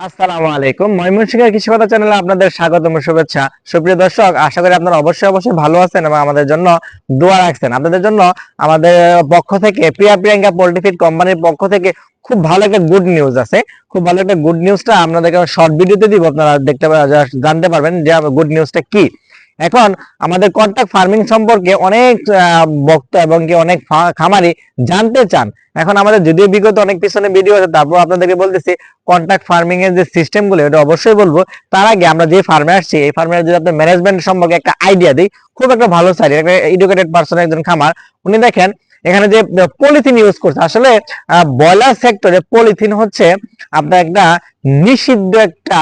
আসসালামু আলাইকুম। ময়মনসিংহের কৃষি কথা চ্যানেলে আপনাদের স্বাগতম ও শুভেচ্ছা। সুপ্রিয় দর্শক, আশা করি আপনারা অবশ্যই ভালো আছেন এবং আমাদের জন্য দোয়া রাখছেন। আপনাদের জন্য আমাদের পক্ষ থেকে প্রিয়াঙ্কা পোল্ট্রি ফিড কোম্পানির পক্ষ থেকে খুব ভালো একটা গুড নিউজ আছে। খুব ভালো একটা গুড নিউজটা আপনাদেরকে শর্ট ভিডিওতে দিব, আপনারা জানতে পারবেন যে গুড নিউজটা কি। এখন আমাদের কন্ট্রাক্ট ফার্মিং সম্পর্কে অনেক বক্তা এবং কি অনেক খামারি জানতে চান। এখন আমাদের যদিও বিগত অনেক পিছনে ভিডিও আছে, তারপর আপনাদেরকে বলতেছি কন্ট্রাক্ট ফার্মিং এর যে সিস্টেম গুলো এটা অবশ্যই বলবো। তার আগে আমরা যে ফার্মে আসছি এই ফার্মের যদি আপনার ম্যানেজমেন্ট সম্পর্কে একটা আইডিয়া দিই, খুব একটা ভালো সাইড, একটা এডুকেটেড পার্সন, একজন খামার। উনি দেখেন এখানে যে পলিথিন ইউজ করছে, আসলে ব্রয়লার সেক্টরে পলিথিন হচ্ছে আপনার একটা নিষিদ্ধ একটা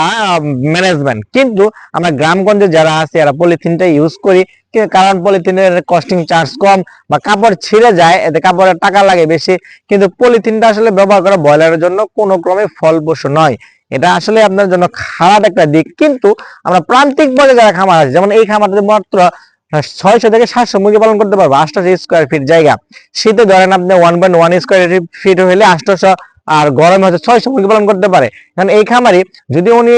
ম্যানেজমেন্ট, কিন্তু আমরা গ্রামগঞ্জে যারা আছে এরা পলিথিনটা ইউজ করি, কারণ পলিথিনের কস্টিং চার্জ কম বা কাপড় ছিঁড়ে যায়, এতে কাপড়ের টাকা লাগে বেশি। কিন্তু পলিথিনটা আসলে ব্যবহার করা ব্রয়লারের জন্য কোনো ক্রমে ফলপ্রসূ নয়। এটা আসলে আপনার জন্য খারাপ একটা দিক। কিন্তু আমরা প্রান্তিক পর্যায়ে যারা খামার আছে, যেমন এই খামারটাতে মাত্র 600 থেকে 700 মুরগি পালন করতে পারবো, 800 স্কোয়ার ফিট জায়গা। শীতে ধরেন আপনি 1.1 স্কোয়ার ফিট হলে 800, আর গরমে হচ্ছে 600 মুরগি পালন করতে পারে। কারণ এই খামারি যদি উনি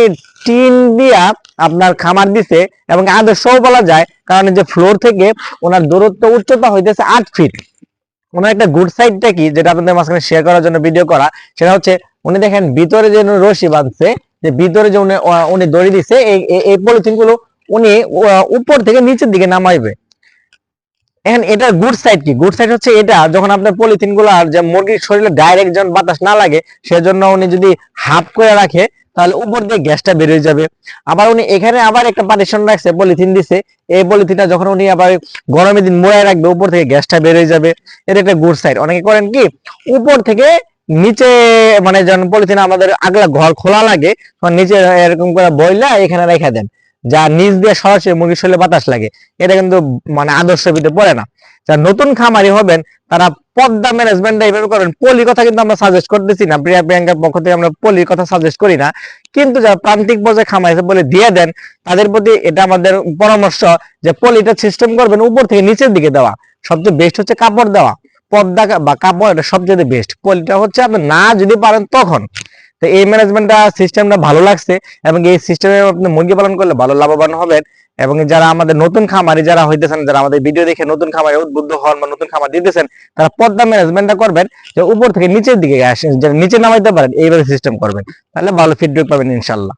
টিন দিয়া আপনার খামার দিছে, এবং আদর্শও বলা যায়, কারণ যে ফ্লোর থেকে ওনার দূরত্ব উচ্চতা হইতেছে 8 ফিট। ওনার একটা গুড সাইডটা কি, যেটা আপনাদের মাঝখানে শেয়ার করার জন্য ভিডিও করা, সেটা হচ্ছে উনি দেখেন ভিতরে যে রশি বাঁধছে, যে ভিতরে যে উনি দড়ি দিছে, এই পলিথিন গুলো উনি উপর থেকে নিচের দিকে নামাইবে। এখন এটা গুড সাইড কি, গুড সাইড হচ্ছে এটা যখন আপনার পলিথিন গুলো আর যে মুরগির শরীরে ডাইরেক্ট যখন বাতাস না লাগে, সেজন্য উনি যদি হাফ করে রাখে তাহলে উপর দিয়ে গ্যাসটা বের হয়ে যাবে। আবার উনি এখানে আবার একটা পার্টিশন রাখছে, পলিথিন দিছে, এই পলিথিনটা যখন উনি আবার গরমের দিন মোড়ায় রাখবে, উপর থেকে গ্যাসটা বের হয়ে যাবে। এটা একটা গুড সাইড। অনেকে করেন কি, উপর থেকে নিচে, মানে যখন পলিথিন আমাদের আগলা ঘর খোলা লাগে তখন নিচে এরকম করে বইলা এখানে রেখে দেন, যা নিচ দিয়ে সরাসরি মুরগির শরীরে বাতাস লাগে। এটা কিন্তু মানে আদর্শ ভিতরে পড়ে না। যারা নতুন খামারি হবেন তারা পদ্মা ম্যানেজমেন্ট এইভাবে করবেন। পলির কথা কিন্তু আমরা সাজেস্ট করতেছি না, প্রিয়াঙ্কার পক্ষ থেকে আমরা পলির কথা সাজেস্ট করি না, কিন্তু যারা প্রান্তিক পর্যায়ে খামারি আছে বলে দিয়ে দেন, তাদের প্রতি এটা আমাদের পরামর্শ যে পলিটা সিস্টেম করবেন উপর থেকে নিচের দিকে দেওয়া। সবচেয়ে বেস্ট হচ্ছে কাপড় দেওয়া, পর্দা বা কাপড়, এটা সবচেয়ে বেস্ট। পলিটা হচ্ছে আপনি না যদি পারেন তখন। তো এই ম্যানেজমেন্টটা সিস্টেমটা ভালো লাগছে, এবং এই সিস্টেমে আপনি মুরগি পালন করলে ভালো লাভবান হবেন। এবং যারা আমাদের নতুন খামারি যারা হইতেছেন, যারা আমাদের ভিডিও দেখে নতুন খামারে উদ্বুদ্ধ হন বা নতুন খামার দিতেছেন, তারা পর্দা ম্যানেজমেন্টটা করবেন, যে উপর থেকে নিচের দিকে আসেন, নিচে নামাইতে পারেন, এইভাবে সিস্টেম করবেন, তাহলে ভালো ফিডব্যাক পাবেন ইনশাল্লাহ।